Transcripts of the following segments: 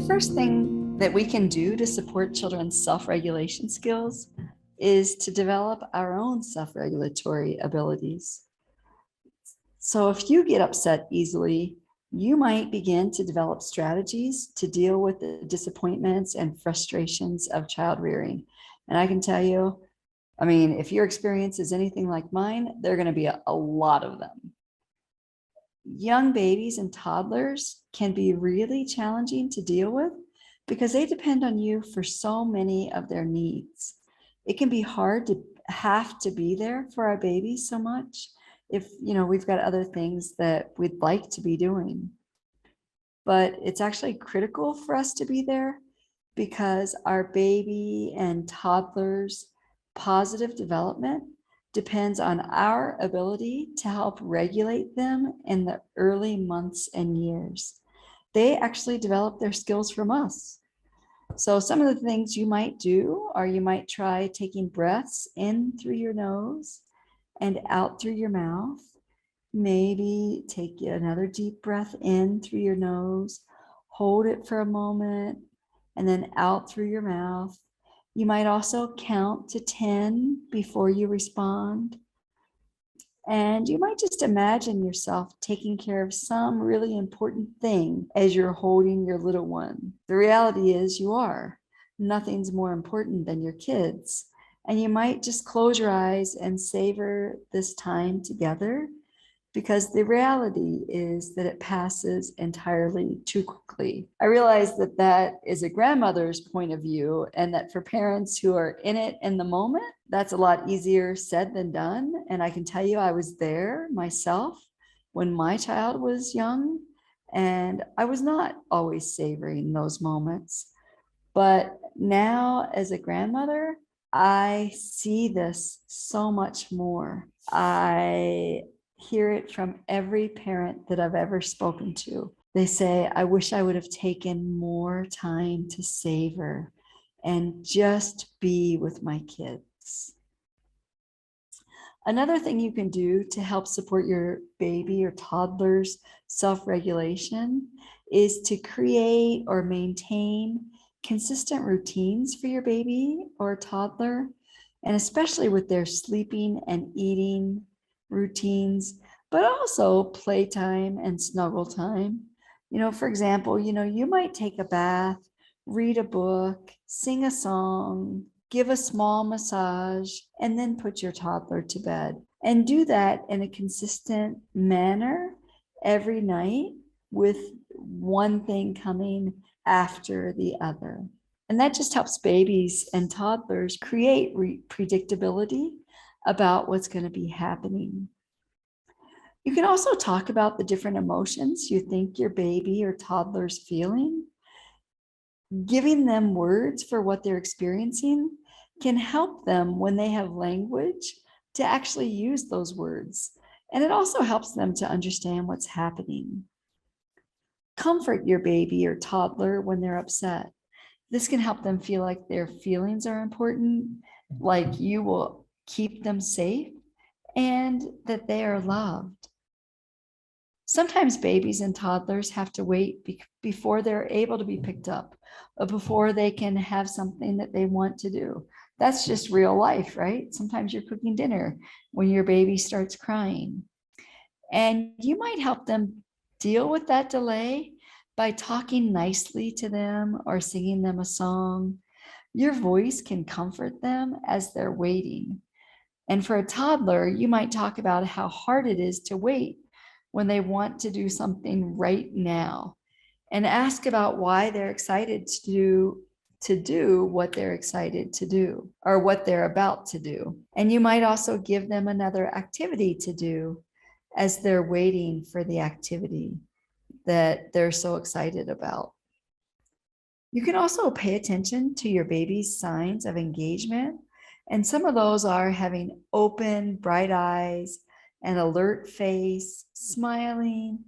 first thing that we can do to support children's self-regulation skills is to develop our own self-regulatory abilities. So if you get upset easily, you might begin to develop strategies to deal with the disappointments and frustrations of child rearing. And I can tell you, if your experience is anything like mine, there are going to be a lot of them. Young babies and toddlers can be really challenging to deal with because they depend on you for so many of their needs. It can be hard to have to be there for our babies so much if we've got other things that we'd like to be doing. But it's actually critical for us to be there because our baby and toddlers' positive development depends on our ability to help regulate them in the early months and years. They actually develop their skills from us. So some of the things you might do are you might try taking breaths in through your nose and out through your mouth. Maybe take another deep breath in through your nose, hold it for a moment, and then out through your mouth. You might also count to 10 before you respond. And you might just imagine yourself taking care of some really important thing as you're holding your little one. The reality is you are. Nothing's more important than your kids. And you might just close your eyes and savor this time together, because the reality is that it passes entirely too quickly. I realize that that is a grandmother's point of view, and that for parents who are in it in the moment, that's a lot easier said than done. And I can tell you, I was there myself when my child was young, and I was not always savoring those moments. But now as a grandmother, I see this so much more. I hear it from every parent that I've ever spoken to. They say, I wish I would have taken more time to savor and just be with my kids. Another thing you can do to help support your baby or toddler's self-regulation is to create or maintain consistent routines for your baby or toddler, and especially with their sleeping and eating routines, but also playtime and snuggle time. For example, you might take a bath, read a book, sing a song, give a small massage, and then put your toddler to bed. And do that in a consistent manner every night, with one thing coming after the other. And that just helps babies and toddlers create predictability about what's going to be happening. You can also talk about the different emotions you think your baby or toddler's feeling. Giving them words for what they're experiencing can help them, when they have language, to actually use those words. And it also helps them to understand what's happening. Comfort your baby or toddler when they're upset. This can help them feel like their feelings are important, like you will keep them safe, and that they are loved. Sometimes babies and toddlers have to wait before they're able to be picked up, or before they can have something that they want to do. That's just real life, right? Sometimes you're cooking dinner when your baby starts crying. And you might help them deal with that delay by talking nicely to them or singing them a song. Your voice can comfort them as they're waiting. And for a toddler, you might talk about how hard it is to wait when they want to do something right now, and ask about why they're excited to do what they're excited to do, or what they're about to do. And you might also give them another activity to do as they're waiting for the activity that they're so excited about. You can also pay attention to your baby's signs of engagement. And some of those are having open, bright eyes, an alert face, smiling,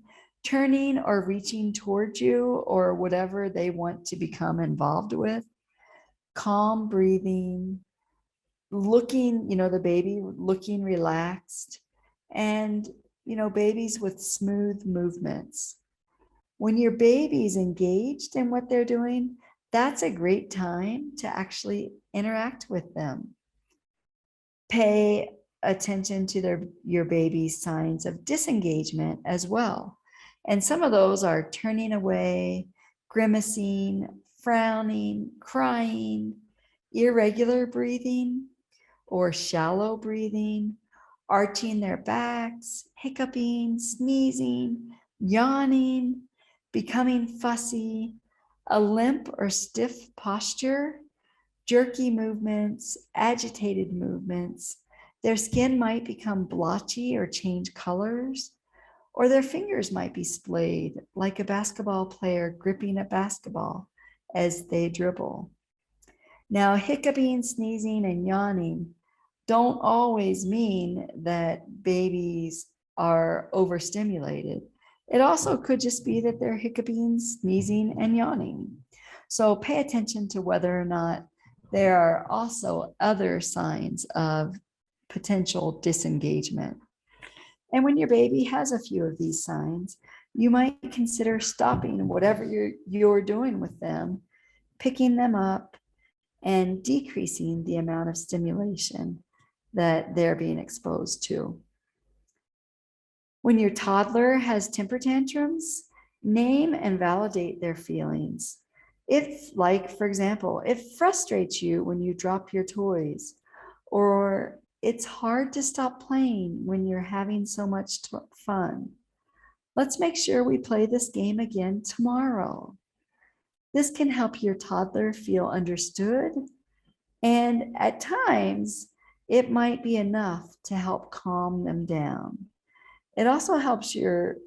turning or reaching towards you or whatever they want to become involved with, calm breathing, looking, the baby looking relaxed, and, babies with smooth movements. When your baby's engaged in what they're doing, that's a great time to actually interact with them. Pay attention to your baby's signs of disengagement as well. And some of those are turning away, grimacing, frowning, crying, irregular breathing or shallow breathing, arching their backs, hiccuping, sneezing, yawning, becoming fussy, a limp or stiff posture, jerky movements, agitated movements. Their skin might become blotchy or change colors, or their fingers might be splayed like a basketball player gripping a basketball as they dribble. Now, hiccuping, sneezing, and yawning don't always mean that babies are overstimulated. It also could just be that they're hiccuping, sneezing, and yawning. So pay attention to whether or not there are also other signs of potential disengagement. And when your baby has a few of these signs, you might consider stopping whatever you're doing with them, picking them up, and decreasing the amount of stimulation that they're being exposed to. When your toddler has temper tantrums, name and validate their feelings. If, like, for example, it frustrates you when you drop your toys, or it's hard to stop playing when you're having so much fun. Let's make sure we play this game again tomorrow. This can help your toddler feel understood, and at times, it might be enough to help calm them down. It also helps your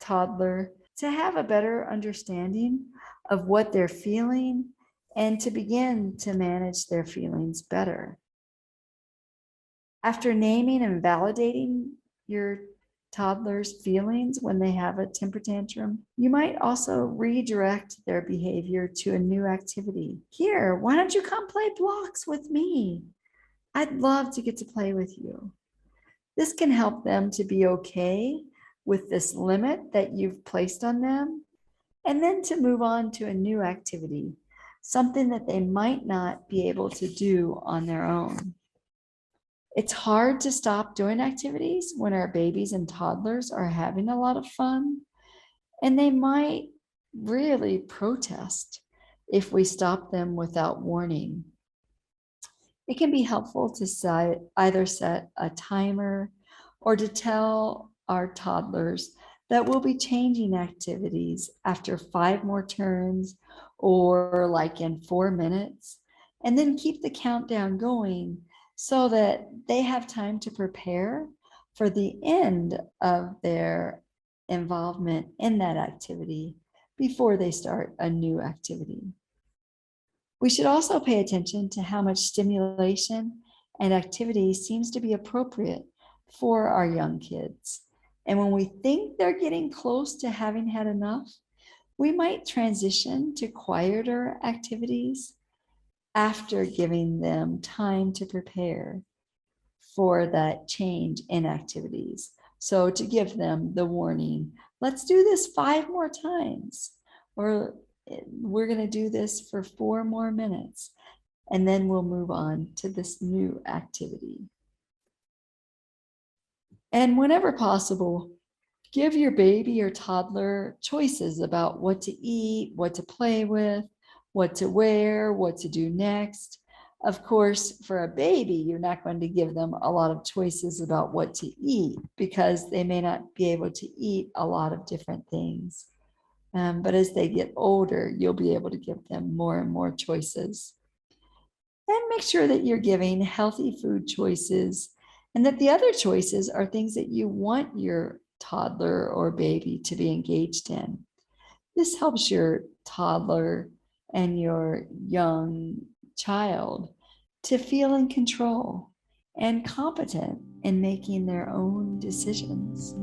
toddler to have a better understanding of what they're feeling and to begin to manage their feelings better. After naming and validating your toddler's feelings when they have a temper tantrum, you might also redirect their behavior to a new activity. Here, why don't you come play blocks with me? I'd love to get to play with you. This can help them to be okay with this limit that you've placed on them, and then to move on to a new activity, something that they might not be able to do on their own. It's hard to stop doing activities when our babies and toddlers are having a lot of fun, and they might really protest if we stop them without warning. It can be helpful to either set a timer or to tell our toddlers that we'll be changing activities after 5 more turns or like in 4 minutes, and then keep the countdown going so that they have time to prepare for the end of their involvement in that activity before they start a new activity. We should also pay attention to how much stimulation and activity seems to be appropriate for our young kids. And when we think they're getting close to having had enough, we might transition to quieter activities after giving them time to prepare for that change in activities. So to give them the warning, let's do this 5 more times, or we're going to do this for 4 more minutes, and then we'll move on to this new activity. And whenever possible, give your baby or toddler choices about what to eat, what to play with, what to wear, what to do next. Of course, for a baby, you're not going to give them a lot of choices about what to eat because they may not be able to eat a lot of different things. But as they get older, you'll be able to give them more and more choices. And make sure that you're giving healthy food choices and that the other choices are things that you want your toddler or baby to be engaged in. This helps your toddler and your young child to feel in control and competent in making their own decisions.